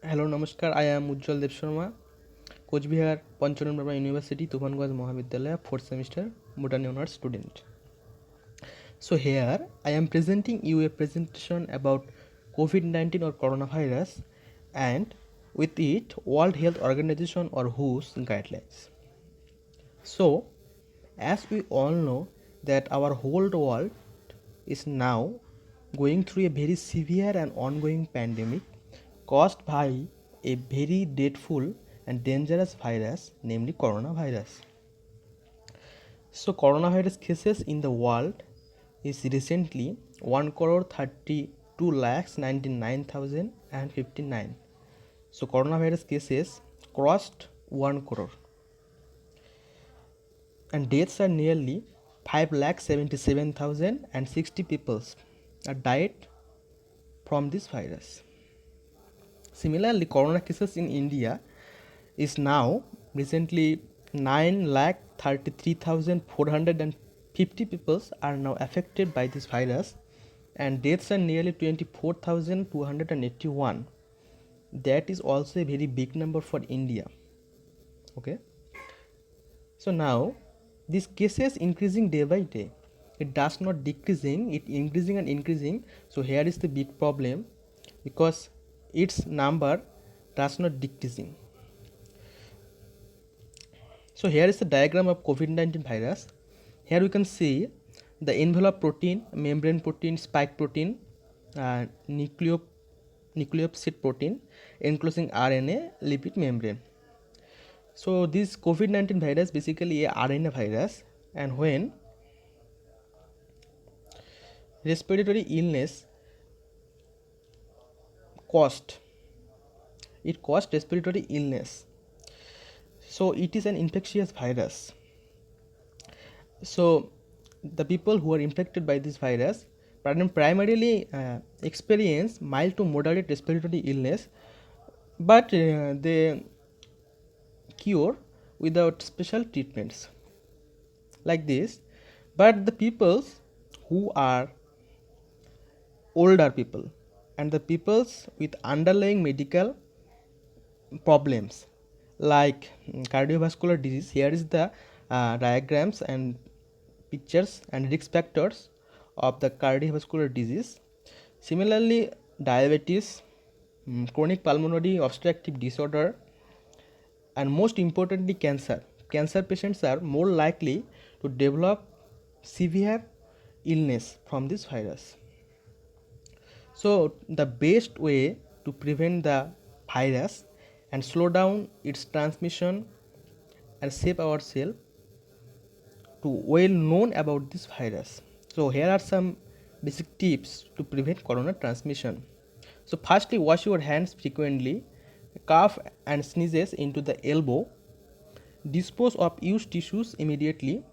Hello নমস্কার, I am Ujjwal Deb Sharma, Cooch Behar Panchanan Barma university, Tufanganj Mahavidyalaya, fourth semester, botany honors student. So here I am presenting you a presentation about COVID-19 or coronavirus and with it World Health Organization or WHO's guidelines. So as we all know that our whole world is now going through a very severe and ongoing pandemic caused by a very dreadful and dangerous virus, namely coronavirus. So coronavirus cases in the world is recently 1 crore 32 lakhs 99,059. So coronavirus cases crossed 1 crore and deaths are nearly 5,77,060 people are died from this virus. Similarly, corona cases in India is now recently 9,33,450 people are now affected by this virus and deaths are nearly 24,281. That is also a very big number for India. Okay. So now these cases increasing day by day. It does not decreasing, it increasing and increasing. So here is the big problem because its number does not decreasing. So here is the diagram of COVID-19 virus. Here we can see the envelope protein, membrane protein, spike protein, nucleopsid protein, enclosing RNA, lipid membrane. So this COVID-19 virus basically a RNA virus, and when respiratory illness caused respiratory illness. So it is an infectious virus. So the people who are infected by this virus primarily experience mild to moderate respiratory illness, but they cure without special treatments like this. But the peoples who are older people and the peoples with underlying medical problems like cardiovascular disease, here is the diagrams and pictures and risk factors of the cardiovascular disease. Similarly, diabetes, chronic pulmonary obstructive disorder, and most importantly cancer. Cancer patients are more likely to develop severe illness from this virus. So the best way to prevent the virus and slow down its transmission and save ourselves to well known about this virus. So here are some basic tips to prevent corona transmission. So firstly, wash your hands frequently, cough and sneezes into the elbow, dispose of used tissues immediately,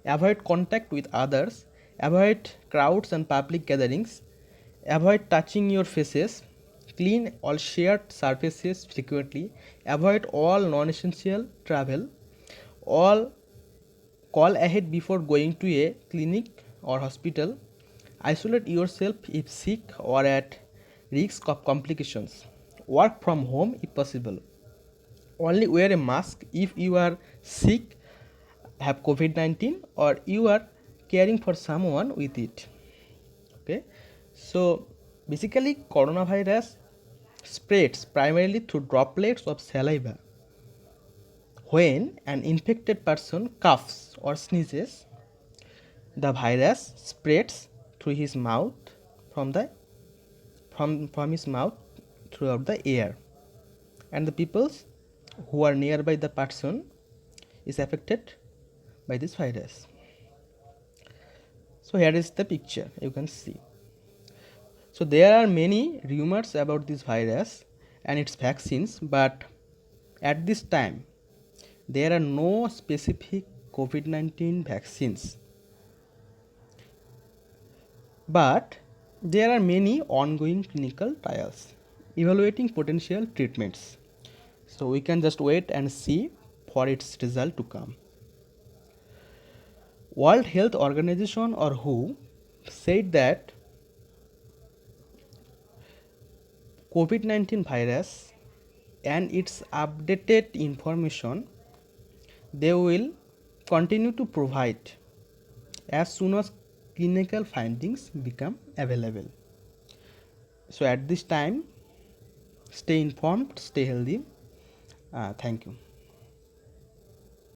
avoid contact with others, avoid crowds and public gatherings, avoid touching your faces, clean all shared surfaces frequently, avoid all non-essential travel, all call ahead before going to a clinic or hospital, isolate yourself if sick or at risk of complications, work from home if possible, only wear a mask if you are sick, have COVID-19 or you are caring for someone with it. Okay, so basically coronavirus spreads primarily through droplets of saliva. When an infected person coughs or sneezes, the virus spreads through his mouth from his mouth throughout the air, and the people who are nearby the person is affected by this virus. So here is the picture you can see. So there are many rumors about this virus and its vaccines, but at this time there are no specific COVID-19 vaccines. But there are many ongoing clinical trials evaluating potential treatments. So we can just wait and see for its result to come. World Health Organization or WHO said that COVID-19 virus and its updated information they will continue to provide as soon as clinical findings become available. So at this time, stay informed, stay healthy. Thank you.